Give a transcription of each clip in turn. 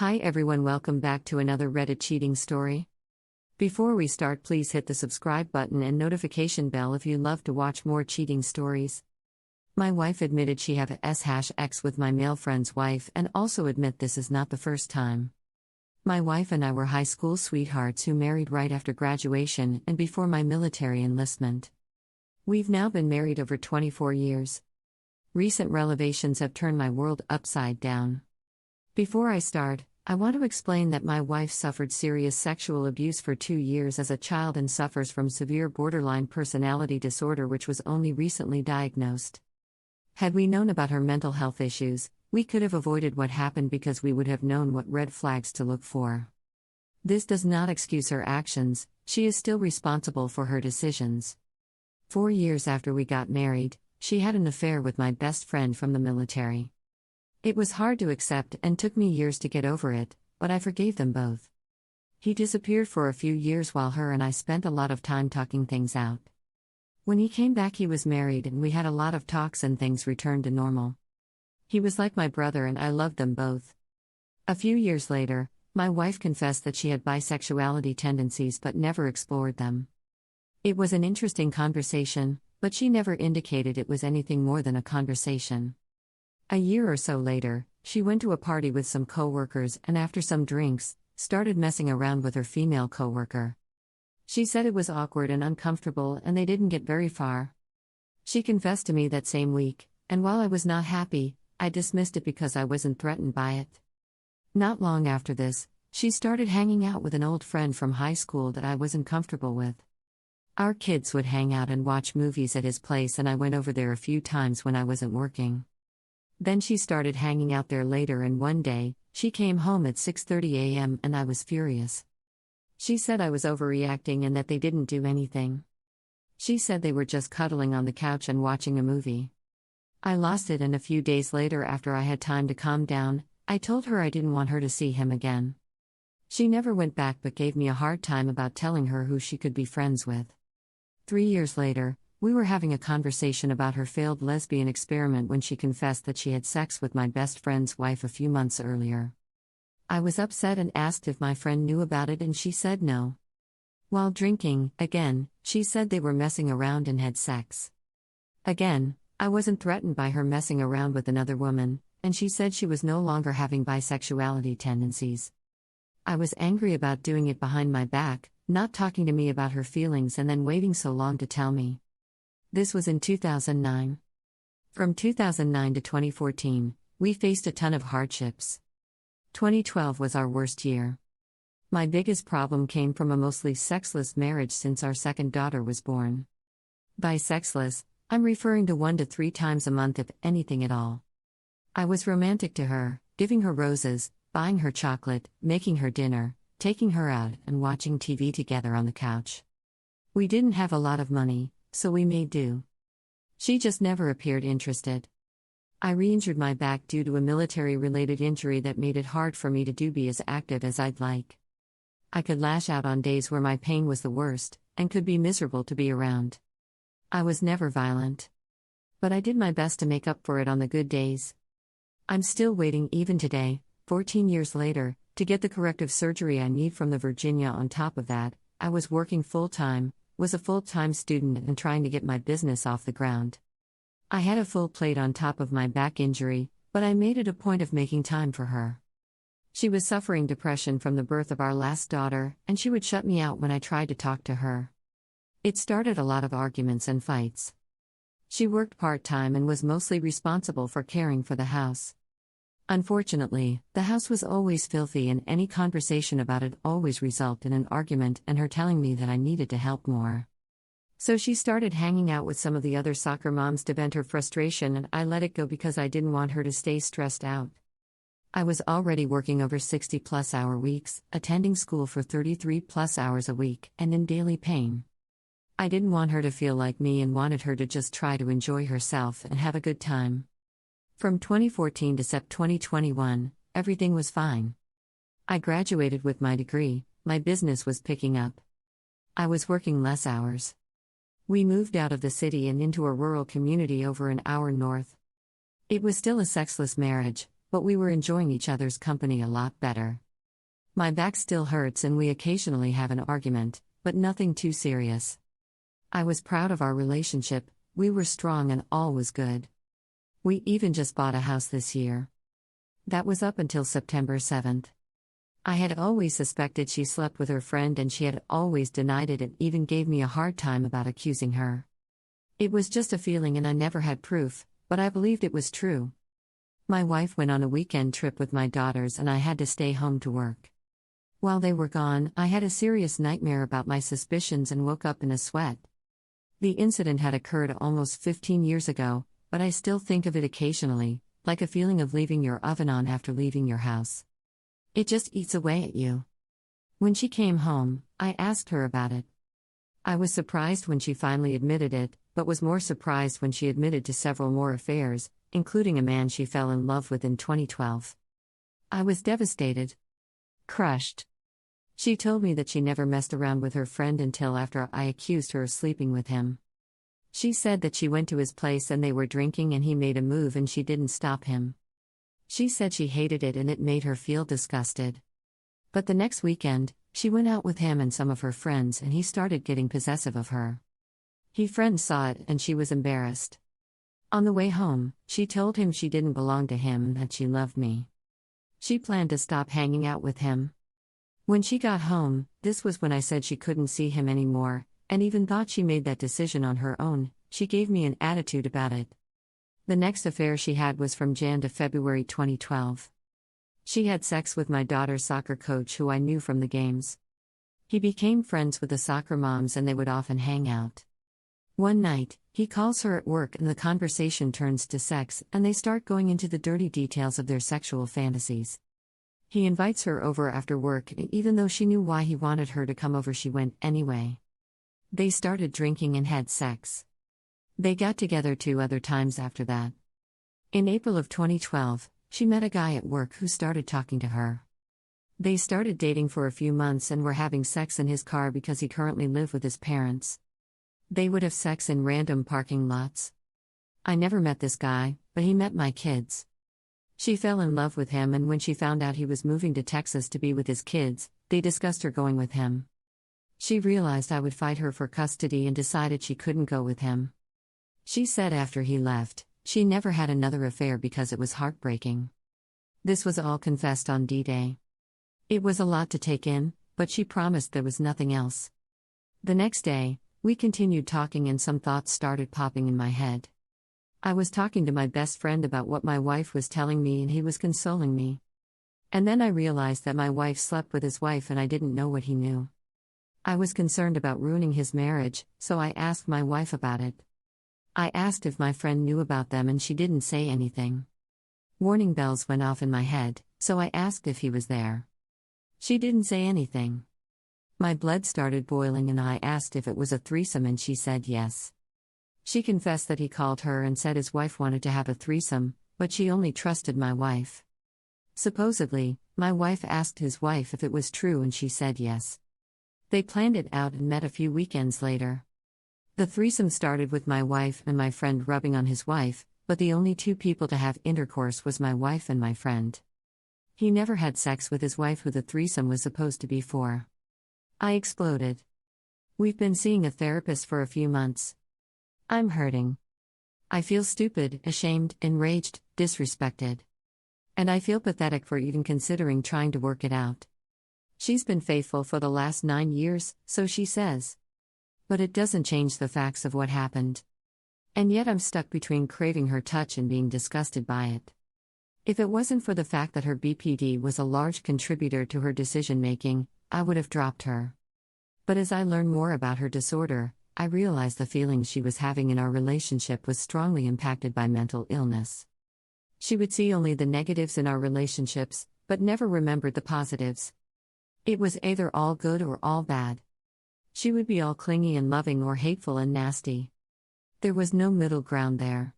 Hi everyone, welcome back to another Reddit cheating story. Before we start, please hit the subscribe button and notification bell if you love to watch more cheating stories. My wife admitted she have a /X with my male friend's wife and also admit this is not the first time. My wife and I were high school sweethearts who married right after graduation and before my military enlistment. We've now been married over 24 years. Recent revelations have turned my world upside down. Before I start, I want to explain that my wife suffered serious sexual abuse for 2 years as a child and suffers from severe borderline personality disorder, which was only recently diagnosed. Had we known about her mental health issues, we could have avoided what happened because we would have known what red flags to look for. This does not excuse her actions, she is still responsible for her decisions. 4 years after we got married, she had an affair with my best friend from the military. It was hard to accept and took me years to get over it, but I forgave them both. He disappeared for a few years while her and I spent a lot of time talking things out. When he came back, he was married and we had a lot of talks and things returned to normal. He was like my brother and I loved them both. A few years later, my wife confessed that she had bisexuality tendencies but never explored them. It was an interesting conversation, but she never indicated it was anything more than a conversation. A year or so later, she went to a party with some coworkers and after some drinks, started messing around with her female coworker. She said it was awkward and uncomfortable and they didn't get very far. She confessed to me that same week, and while I was not happy, I dismissed it because I wasn't threatened by it. Not long after this, she started hanging out with an old friend from high school that I wasn't comfortable with. Our kids would hang out and watch movies at his place and I went over there a few times when I wasn't working. Then she started hanging out there later and one day, she came home at 6:30 a.m. and I was furious. She said I was overreacting and that they didn't do anything. She said they were just cuddling on the couch and watching a movie. I lost it and a few days later, after I had time to calm down, I told her I didn't want her to see him again. She never went back but gave me a hard time about telling her who she could be friends with. 3 years later, we were having a conversation about her failed lesbian experiment when she confessed that she had sex with my best friend's wife a few months earlier. I was upset and asked if my friend knew about it and she said no. While drinking, again, she said they were messing around and had sex. Again, I wasn't threatened by her messing around with another woman, and she said she was no longer having bisexuality tendencies. I was angry about doing it behind my back, not talking to me about her feelings and then waiting so long to tell me. This was in 2009. From 2009 to 2014, we faced a ton of hardships. 2012 was our worst year. My biggest problem came from a mostly sexless marriage since our second daughter was born. By sexless, I'm referring to 1 to 3 times a month, if anything at all. I was romantic to her, giving her roses, buying her chocolate, making her dinner, taking her out, and watching TV together on the couch. We didn't have a lot of money, so we made do. She just never appeared interested. I re-injured my back due to a military-related injury that made it hard for me to be as active as I'd like. I could lash out on days where my pain was the worst, and could be miserable to be around. I was never violent. But I did my best to make up for it on the good days. I'm still waiting even today, 14 years later, to get the corrective surgery I need from the Virginia. On top of that, I was working full-time, was a full-time student and trying to get my business off the ground. I had a full plate on top of my back injury, but I made it a point of making time for her. She was suffering depression from the birth of our last daughter, and she would shut me out when I tried to talk to her. It started a lot of arguments and fights. She worked part-time and was mostly responsible for caring for the house. Unfortunately, the house was always filthy and any conversation about it always resulted in an argument and her telling me that I needed to help more. So she started hanging out with some of the other soccer moms to vent her frustration, and I let it go because I didn't want her to stay stressed out. I was already working over 60+ hour weeks, attending school for 33+ hours a week, and in daily pain. I didn't want her to feel like me and wanted her to just try to enjoy herself and have a good time. From 2014 to Sept 2021, everything was fine. I graduated with my degree, my business was picking up. I was working less hours. We moved out of the city and into a rural community over an hour north. It was still a sexless marriage, but we were enjoying each other's company a lot better. My back still hurts and we occasionally have an argument, but nothing too serious. I was proud of our relationship, we were strong and all was good. We even just bought a house this year. That was up until September 7th. I had always suspected she slept with her friend and she had always denied it and even gave me a hard time about accusing her. It was just a feeling and I never had proof, but I believed it was true. My wife went on a weekend trip with my daughters and I had to stay home to work. While they were gone, I had a serious nightmare about my suspicions and woke up in a sweat. The incident had occurred almost 15 years ago, but I still think of it occasionally, like a feeling of leaving your oven on after leaving your house. It just eats away at you. When she came home, I asked her about it. I was surprised when she finally admitted it, but was more surprised when she admitted to several more affairs, including a man she fell in love with in 2012. I was devastated. Crushed. She told me that she never messed around with her friend until after I accused her of sleeping with him. She said that she went to his place and they were drinking and he made a move and she didn't stop him. She said she hated it and it made her feel disgusted. But the next weekend, she went out with him and some of her friends and he started getting possessive of her. His friends saw it and she was embarrassed. On the way home, she told him she didn't belong to him and that she loved me. She planned to stop hanging out with him. When she got home, this was when I said she couldn't see him anymore, and even thought she made that decision on her own. She gave me an attitude about it. The next affair she had was from Jan to February 2012. She had sex with my daughter's soccer coach who I knew from the games. He became friends with the soccer moms and they would often hang out. One night, he calls her at work and the conversation turns to sex and they start going into the dirty details of their sexual fantasies. He invites her over after work and even though she knew why he wanted her to come over she went anyway. They started drinking and had sex. They got together 2 other times after that. In April of 2012, she met a guy at work who started talking to her. They started dating for a few months and were having sex in his car because he currently lived with his parents. They would have sex in random parking lots. I never met this guy, but he met my kids. She fell in love with him and when she found out he was moving to Texas to be with his kids, they discussed her going with him. She realized I would fight her for custody and decided she couldn't go with him. She said after he left, she never had another affair because it was heartbreaking. This was all confessed on D-Day. It was a lot to take in, but she promised there was nothing else. The next day, we continued talking and some thoughts started popping in my head. I was talking to my best friend about what my wife was telling me and he was consoling me. And then I realized that my wife slept with his wife and I didn't know what he knew. I was concerned about ruining his marriage, so I asked my wife about it. I asked if my friend knew about them and she didn't say anything. Warning bells went off in my head, so I asked if he was there. She didn't say anything. My blood started boiling and I asked if it was a threesome and she said yes. She confessed that he called her and said his wife wanted to have a threesome, but she only trusted my wife. Supposedly, my wife asked his wife if it was true and she said yes. They planned it out and met a few weekends later. The threesome started with my wife and my friend rubbing on his wife, but the only 2 people to have intercourse was my wife and my friend. He never had sex with his wife who the threesome was supposed to be for. I exploded. We've been seeing a therapist for a few months. I'm hurting. I feel stupid, ashamed, enraged, disrespected. And I feel pathetic for even considering trying to work it out. She's been faithful for the last 9 years, so she says. But it doesn't change the facts of what happened. And yet I'm stuck between craving her touch and being disgusted by it. If it wasn't for the fact that her BPD was a large contributor to her decision-making, I would have dropped her. But as I learned more about her disorder, I realized the feelings she was having in our relationship was strongly impacted by mental illness. She would see only the negatives in our relationships, but never remembered the positives. It was either all good or all bad. She would be all clingy and loving or hateful and nasty. There was no middle ground there.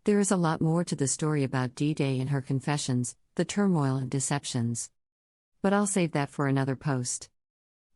There is a lot more to the story about D-Day and her confessions, the turmoil and deceptions. But I'll save that for another post.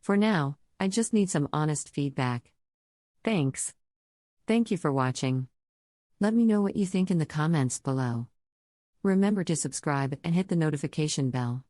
For now, I just need some honest feedback. Thanks. Thank you for watching. Let me know what you think in the comments below. Remember to subscribe and hit the notification bell.